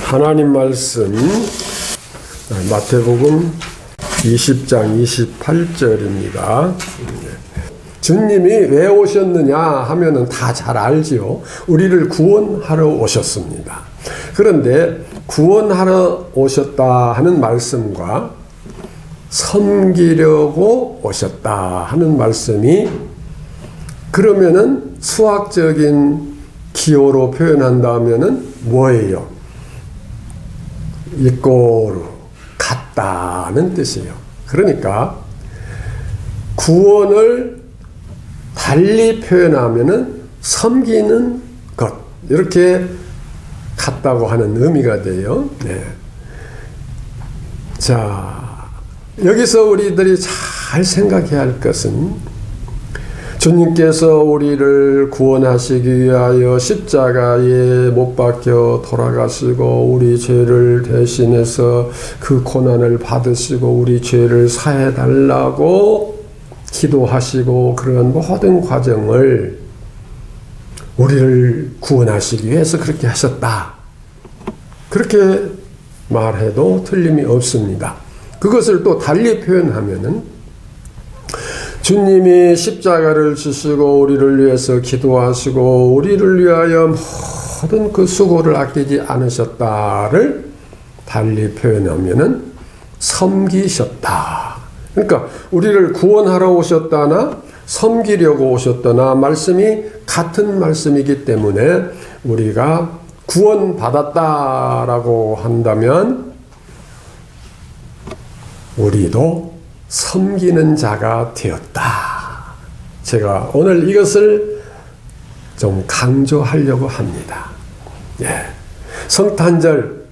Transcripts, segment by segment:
하나님 말씀 마태복음 20장 28절입니다. 주님이 왜 오셨느냐 하면은 다 잘 알지요. 우리를 구원하러 오셨습니다. 그런데 구원하러 오셨다 하는 말씀과 섬기려고 오셨다 하는 말씀이 그러면은 수학적인 기호로 표현한다면은 뭐예요? 이꼬르 같다는 뜻이에요. 그러니까 구원을 달리 표현하면은 섬기는 것 이렇게 같다고 하는 의미가 돼요. 네. 자, 여기서 우리들이 잘 생각해야 할 것은 주님께서 우리를 구원하시기 위하여 십자가에 못 박혀 돌아가시고 우리 죄를 대신해서 그 고난을 받으시고 우리 죄를 사해 달라고 기도하시고 그런 모든 과정을 우리를 구원하시기 위해서 그렇게 하셨다. 그렇게 말해도 틀림이 없습니다. 그것을 또 달리 표현하면은 주님이 십자가를 지시고 우리를 위해서 기도하시고 우리를 위하여 모든 그 수고를 아끼지 않으셨다를 달리 표현하면은 섬기셨다. 그러니까 우리를 구원하러 오셨다나 섬기려고 오셨다나 말씀이 같은 말씀이기 때문에 우리가 구원받았다라고 한다면 우리도 섬기는 자가 되었다. 제가 오늘 이것을 좀 강조하려고 합니다. 예. 성탄절,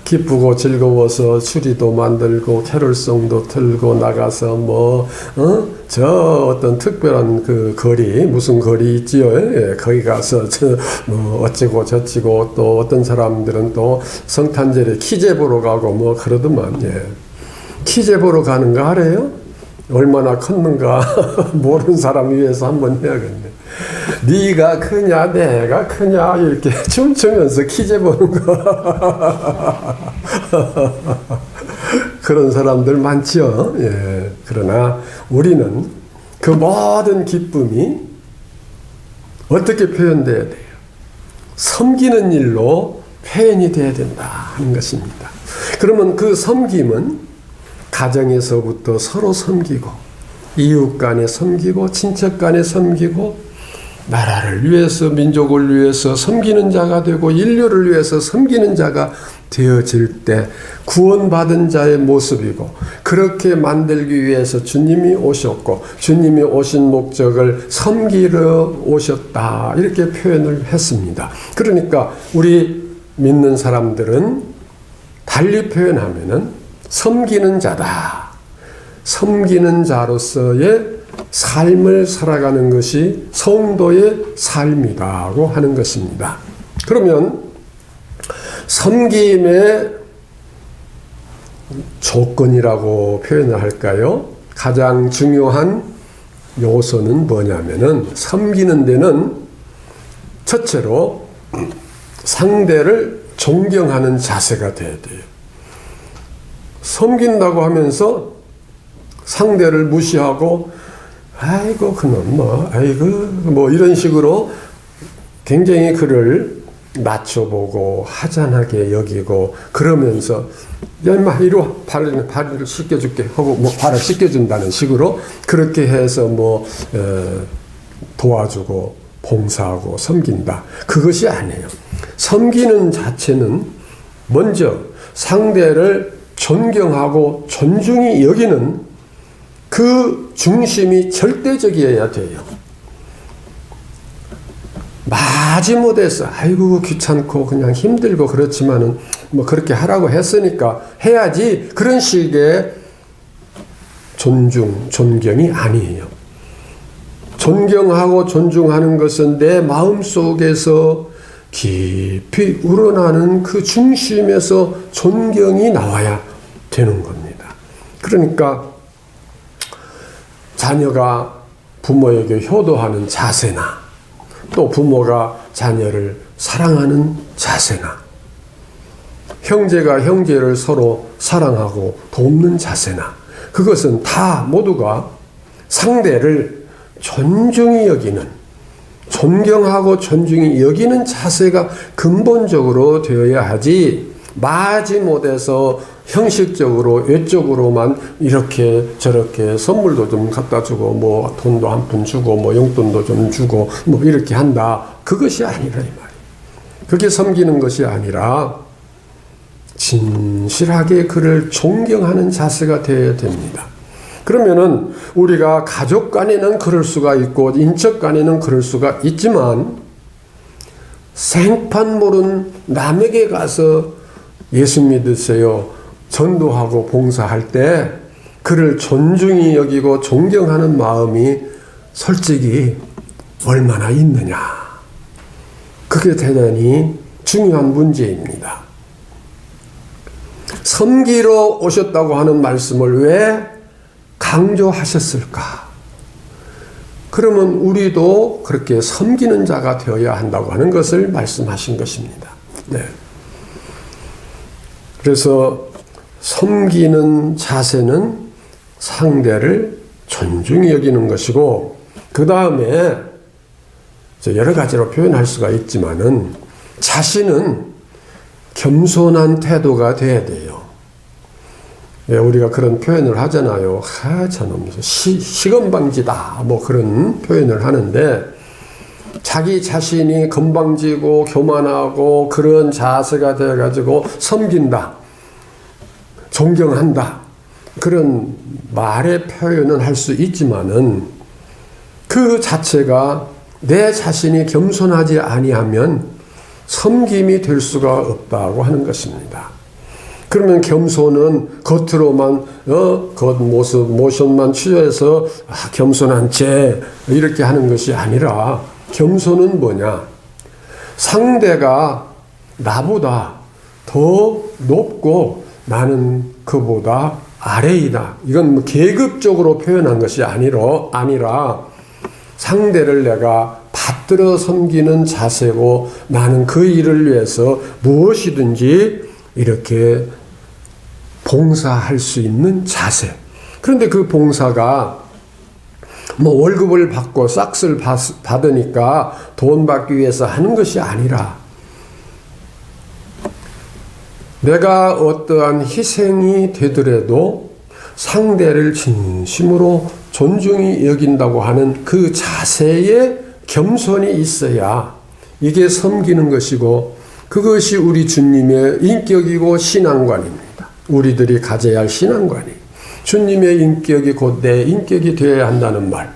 기쁘고 즐거워서 추리도 만들고 캐롤송도 틀고 나가서 저 어떤 특별한 그 거리, 무슨 거리 있지요? 예. 거기 가서 어찌고 저찌고 또 어떤 사람들은 또 성탄절에 키제 보러 가고 그러더만, 예. 키제 보러 가는 거 알아요? 얼마나 컸는가 모르는 사람 위해서 한번 해야겠네. 네가 크냐 내가 크냐 이렇게 춤추면서 키제 보는 거 그런 사람들 많지요. 예. 그러나 우리는 그 모든 기쁨이 어떻게 표현돼야 돼요? 섬기는 일로 표현이 돼야 된다 하는 것입니다. 그러면 그 섬김은 가정에서부터 서로 섬기고 이웃 간에 섬기고 친척 간에 섬기고 나라를 위해서 민족을 위해서 섬기는 자가 되고 인류를 위해서 섬기는 자가 되어질 때 구원받은 자의 모습이고 그렇게 만들기 위해서 주님이 오셨고 주님이 오신 목적을 섬기러 오셨다 이렇게 표현을 했습니다. 그러니까 우리 믿는 사람들은 달리 표현하면은 섬기는 자다. 섬기는 자로서의 삶을 살아가는 것이 성도의 삶이라고 하는 것입니다. 그러면 섬김의 조건이라고 표현을 할까요? 가장 중요한 요소는 뭐냐면은 섬기는 데는 첫째로 상대를 존경하는 자세가 돼야 돼요. 섬긴다고 하면서 상대를 무시하고 아이고 그놈 아이고 이런 식으로 굉장히 그를 낮춰보고 하찮게 여기고 그러면서 야 임마 이리 와 발을 씻겨줄게 하고 발을 씻겨준다는 식으로 그렇게 해서 도와주고 봉사하고 섬긴다. 그것이 아니에요. 섬기는 자체는 먼저 상대를 존경하고 존중히 여기는 그 중심이 절대적이어야 돼요. 마지못해서 아이고 귀찮고 그냥 힘들고 그렇지만은 그렇게 하라고 했으니까 해야지 그런 식의 존경이 아니에요. 존경하고 존중하는 것은 내 마음속에서 깊이 우러나는 그 중심에서 존경이 나와야 되는 겁니다. 그러니까 자녀가 부모에게 효도하는 자세나 또 부모가 자녀를 사랑하는 자세나 형제가 형제를 서로 사랑하고 돕는 자세나 그것은 다 모두가 상대를 존중히 여기는, 존경하고 존중히 여기는 자세가 근본적으로 되어야 하지, 마지못해서 형식적으로 외적으로만 이렇게 저렇게 선물도 좀 갖다 주고 뭐 돈도 한 푼 주고 뭐 용돈도 좀 주고 뭐 이렇게 한다, 그것이 아니라 이 말이에요. 그게 섬기는 것이 아니라 진실하게 그를 존경하는 자세가 되어야 됩니다. 그러면은 우리가 가족 간에는 그럴 수가 있고 인척 간에는 그럴 수가 있지만, 생판 모른 남에게 가서 예수 믿으세요 전도하고 봉사할 때 그를 존중히 여기고 존경하는 마음이 솔직히 얼마나 있느냐, 그게 대단히 중요한 문제입니다. 섬기러 오셨다고 하는 말씀을 왜 강조하셨을까? 그러면 우리도 그렇게 섬기는 자가 되어야 한다고 하는 것을 말씀하신 것입니다. 네. 그래서 섬기는 자세는 상대를 존중히 여기는 것이고, 그 다음에 여러 가지로 표현할 수가 있지만은 자신은 겸손한 태도가 돼야 돼요. 예, 우리가 그런 표현을 하잖아요. 저놈 시건방지다 뭐 그런 표현을 하는데, 자기 자신이 건방지고 교만하고 그런 자세가 되어가지고 섬긴다, 존경한다, 그런 말의 표현은 할 수 있지만은 그 자체가 내 자신이 겸손하지 아니하면 섬김이 될 수가 없다고 하는 것입니다. 그러면 겸손은 겉으로만 겉모습 모션만 취해서 겸손한 채 이렇게 하는 것이 아니라, 겸손은 뭐냐? 상대가 나보다 더 높고 나는 그보다 아래이다. 이건 뭐 계급적으로 표현한 것이 아니라 상대를 내가 받들어 섬기는 자세고, 나는 그 일을 위해서 무엇이든지 이렇게 봉사할 수 있는 자세. 그런데 그 봉사가 뭐 월급을 받고 싹스를 받으니까 돈 받기 위해서 하는 것이 아니라, 내가 어떠한 희생이 되더라도 상대를 진심으로 존중히 여긴다고 하는 그 자세에 겸손이 있어야 이게 섬기는 것이고, 그것이 우리 주님의 인격이고 신앙관입니다. 우리들이 가져야 할 신앙관이, 주님의 인격이 곧 내 인격이 되어야 한다는 말.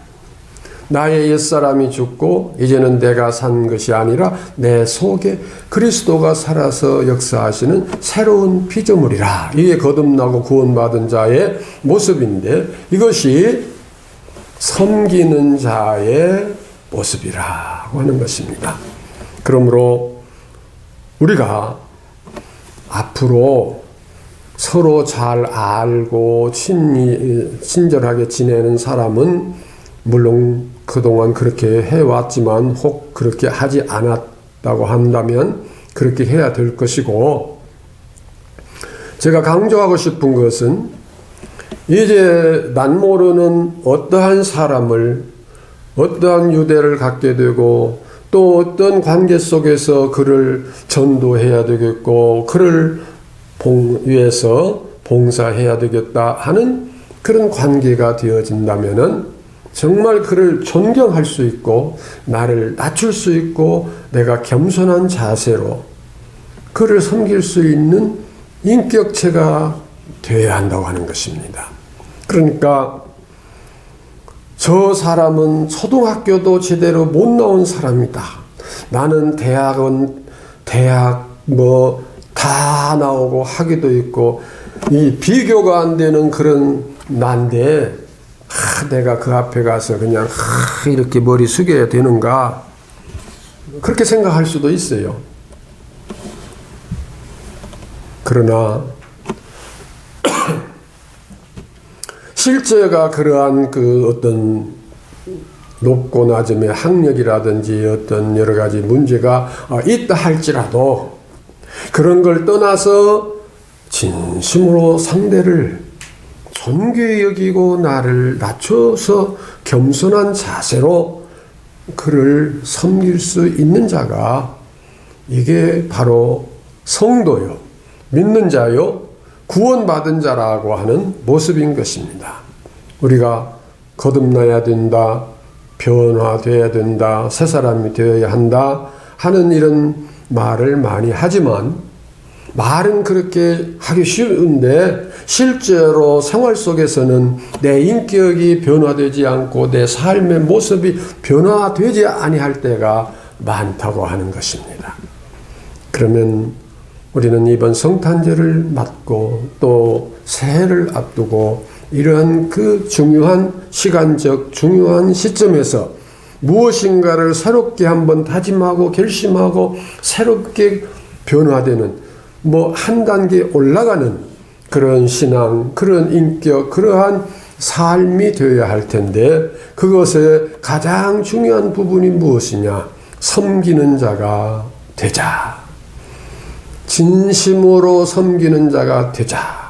나의 옛사람이 죽고 이제는 내가 산 것이 아니라 내 속에 그리스도가 살아서 역사하시는 새로운 피조물이라. 이게 거듭나고 구원받은 자의 모습인데, 이것이 섬기는 자의 모습이라고 하는 것입니다. 그러므로 우리가 앞으로 서로 잘 알고 친절하게 지내는 사람은 물론 그동안 그렇게 해왔지만, 혹 그렇게 하지 않았다고 한다면 그렇게 해야 될 것이고, 제가 강조하고 싶은 것은 이제 난 모르는 어떠한 사람을, 어떠한 유대를 갖게 되고 또 어떤 관계 속에서 그를 전도해야 되겠고 그를 위해서 봉사해야 되겠다 하는 그런 관계가 되어진다면은 정말 그를 존경할 수 있고 나를 낮출 수 있고 내가 겸손한 자세로 그를 섬길 수 있는 인격체가 되어야 한다고 하는 것입니다. 그러니까 저 사람은 초등학교도 제대로 못 나온 사람이다. 나는 대학 뭐 다 나오고 학위도 있고 이 비교가 안 되는 그런 난데 내가 그 앞에 가서 그냥 이렇게 머리 숙여야 되는가, 그렇게 생각할 수도 있어요. 그러나 실제가 그러한 그 어떤 높고 낮음의 학력이라든지 어떤 여러 가지 문제가 있다 할지라도 그런 걸 떠나서 진심으로 상대를 존귀히 여기고 나를 낮춰서 겸손한 자세로 그를 섬길 수 있는 자가, 이게 바로 성도요, 믿는 자요, 구원받은 자라고 하는 모습인 것입니다. 우리가 거듭나야 된다, 변화되어야 된다, 새 사람이 되어야 한다 하는 이런 말을 많이 하지만, 말은 그렇게 하기 쉬운데 실제로 생활 속에서는 내 인격이 변화되지 않고 내 삶의 모습이 변화되지 아니할 때가 많다고 하는 것입니다. 그러면 우리는 이번 성탄절을 맞고 또 새해를 앞두고 이러한 그 중요한 시간적 중요한 시점에서 무엇인가를 새롭게 한번 다짐하고 결심하고 새롭게 변화되는, 한 단계 올라가는 그런 신앙, 그런 인격, 그러한 삶이 되어야 할 텐데, 그것의 가장 중요한 부분이 무엇이냐? 섬기는 자가 되자. 진심으로 섬기는 자가 되자.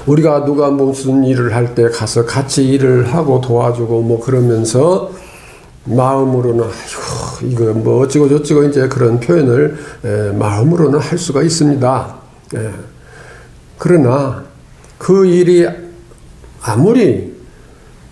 우리가 누가 무슨 일을 할 때 가서 같이 일을 하고 도와주고 그러면서 마음으로는 아이고 이거 어찌고 저찌고 이제 그런 표현을 마음으로는 할 수가 있습니다. 그러나 그 일이 아무리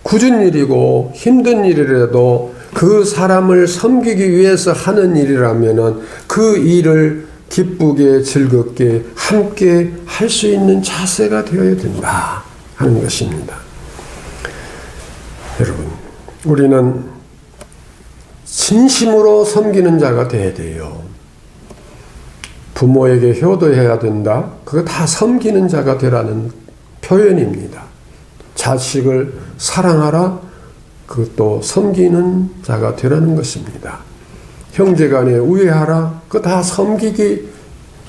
굳은 일이고 힘든 일이라도 그 사람을 섬기기 위해서 하는 일이라면은 그 일을 기쁘게 즐겁게 함께 할 수 있는 자세가 되어야 된다 하는 것입니다. 여러분, 우리는 진심으로 섬기는 자가 되어야 돼요. 부모에게 효도해야 된다. 그거 다 섬기는 자가 되라는 표현입니다. 자식을 사랑하라. 그것도 섬기는 자가 되라는 것입니다. 형제간에 우애하라. 그거 다 섬기기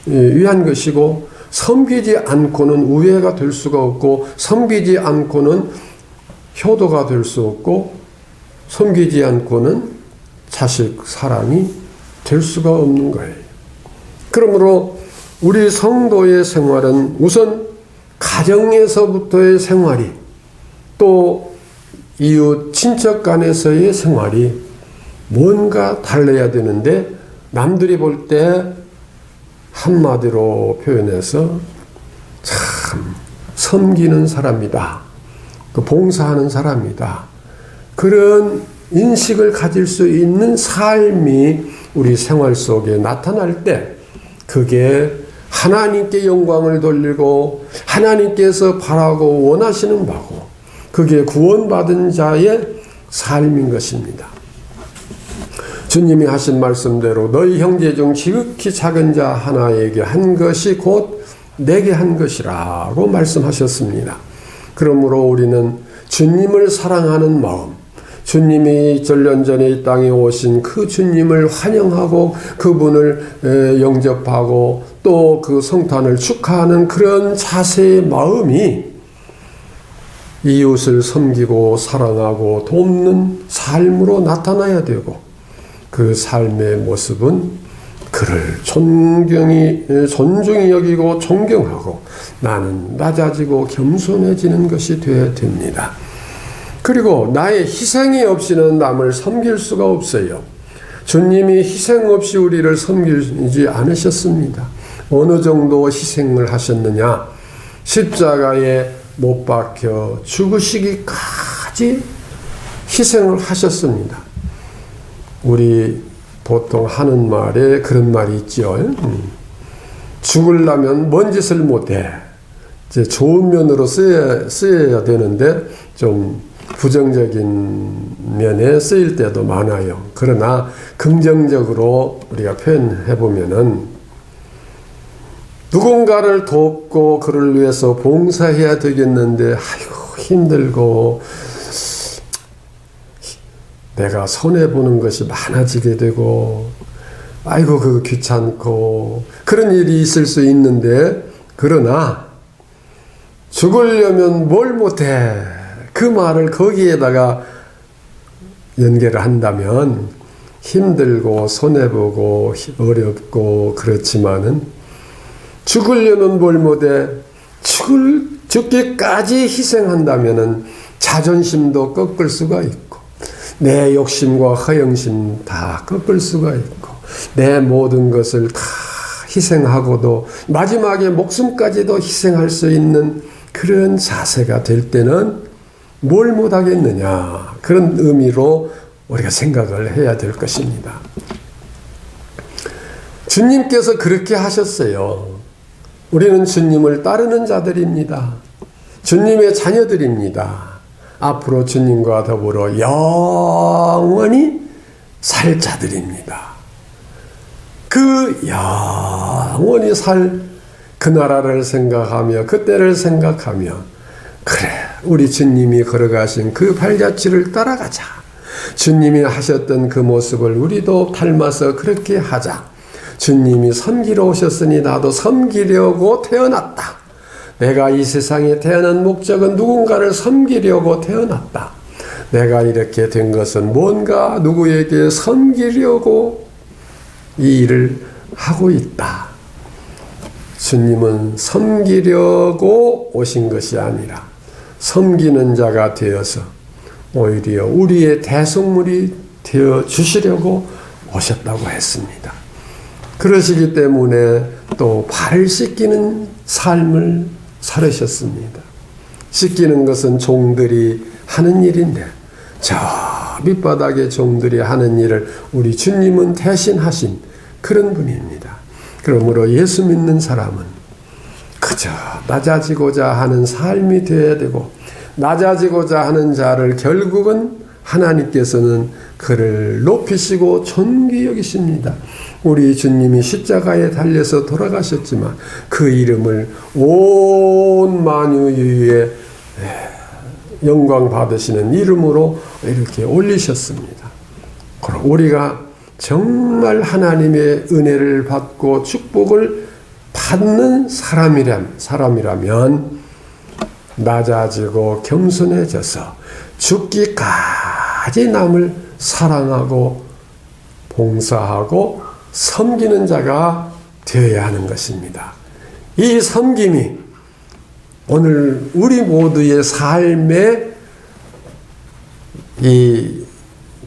위한 것이고, 섬기지 않고는 우애가 될 수가 없고, 섬기지 않고는 효도가 될 수 없고, 섬기지 않고는 자식 사랑이 될 수가 없는 거예요. 그러므로 우리 성도의 생활은 우선 가정에서부터의 생활이, 또 이웃 친척 간에서의 생활이 뭔가 달라야 되는데, 남들이 볼 때 한마디로 표현해서 참 섬기는 사람이다, 봉사하는 사람이다, 그런 인식을 가질 수 있는 삶이 우리 생활 속에 나타날 때, 그게 하나님께 영광을 돌리고 하나님께서 바라고 원하시는 바고, 그게 구원받은 자의 삶인 것입니다. 주님이 하신 말씀대로 너희 형제 중 지극히 작은 자 하나에게 한 것이 곧 내게 한 것이라고 말씀하셨습니다. 그러므로 우리는 주님을 사랑하는 마음, 주님이 전년 전에 이 땅에 오신 그 주님을 환영하고 그분을 영접하고 또 그 성탄을 축하하는 그런 자세의 마음이 이웃을 섬기고 사랑하고 돕는 삶으로 나타나야 되고, 그 삶의 모습은 그를 존중히 여기고 존경하고 나는 낮아지고 겸손해지는 것이 되어야 됩니다. 그리고 나의 희생이 없이는 남을 섬길 수가 없어요. 주님이 희생 없이 우리를 섬기지 않으셨습니다. 어느 정도 희생을 하셨느냐? 십자가에 못 박혀 죽으시기까지 희생을 하셨습니다. 우리 보통 하는 말에 그런 말이 있죠. 죽으려면 뭔 짓을 못해. 이제 좋은 면으로 쓰여야 되는데 좀 부정적인 면에 쓰일 때도 많아요. 그러나 긍정적으로 우리가 표현해 보면은 누군가를 돕고 그를 위해서 봉사해야 되겠는데 아이고 힘들고 내가 손해보는 것이 많아지게 되고 아이고 그거 귀찮고 그런 일이 있을 수 있는데, 그러나 죽으려면 뭘 못해. 그 말을 거기에다가 연결을 한다면 힘들고 손해보고 어렵고 그렇지만은 죽으려면 뭘 못해 죽기까지 희생한다면은 자존심도 꺾을 수가 있고 내 욕심과 허영심 다 꺾을 수가 있고 내 모든 것을 다 희생하고도 마지막에 목숨까지도 희생할 수 있는 그런 자세가 될 때는 뭘 못하겠느냐 그런 의미로 우리가 생각을 해야 될 것입니다. 주님께서 그렇게 하셨어요. 우리는 주님을 따르는 자들입니다. 주님의 자녀들입니다. 앞으로 주님과 더불어 영원히 살 자들입니다. 그 영원히 살 그 나라를 생각하며 그때를 생각하며 그래 우리 주님이 걸어가신 그 발자취를 따라가자. 주님이 하셨던 그 모습을 우리도 닮아서 그렇게 하자. 주님이 섬기러 오셨으니 나도 섬기려고 태어났다. 내가 이 세상에 태어난 목적은 누군가를 섬기려고 태어났다. 내가 이렇게 된 것은 뭔가 누구에게 섬기려고 이 일을 하고 있다. 주님은 섬기려고 오신 것이 아니라 섬기는 자가 되어서 오히려 우리의 대속물이 되어 주시려고 오셨다고 했습니다. 그러시기 때문에 또 발을 씻기는 삶을 살으셨습니다. 씻기는 것은 종들이 하는 일인데 저 밑바닥의 종들이 하는 일을 우리 주님은 대신하신 그런 분입니다. 그러므로 예수 믿는 사람은 그저 낮아지고자 하는 삶이 되어야 되고 낮아지고자 하는 자를 결국은 하나님께서는 그를 높이시고 존귀 여기십니다. 우리 주님이 십자가에 달려서 돌아가셨지만 그 이름을 온 만유에 영광 받으시는 이름으로 이렇게 올리셨습니다. 그럼 우리가 정말 하나님의 은혜를 받고 축복을 받는 사람이라면 낮아지고 겸손해져서 죽기까지 남을 사랑하고 봉사하고 섬기는 자가 되어야 하는 것입니다. 이 섬김이 오늘 우리 모두의 삶의 이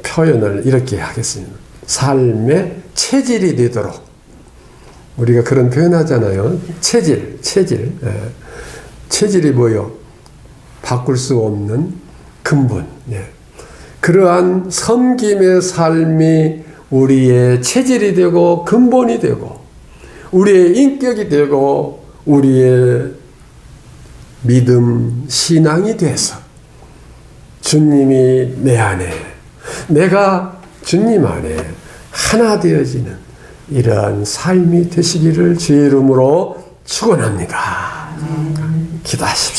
표현을 이렇게 하겠습니다. 삶의 체질이 되도록 우리가 그런 표현하잖아요. 체질. 체질이 뭐요? 바꿀 수 없는 근본. 그러한 섬김의 삶이 우리의 체질이 되고 근본이 되고 우리의 인격이 되고 우리의 믿음, 신앙이 돼서 주님이 내 안에 내가 주님 안에 하나 되어지는 이러한 삶이 되시기를 주의 이름으로 축원합니다. 기도하십시오.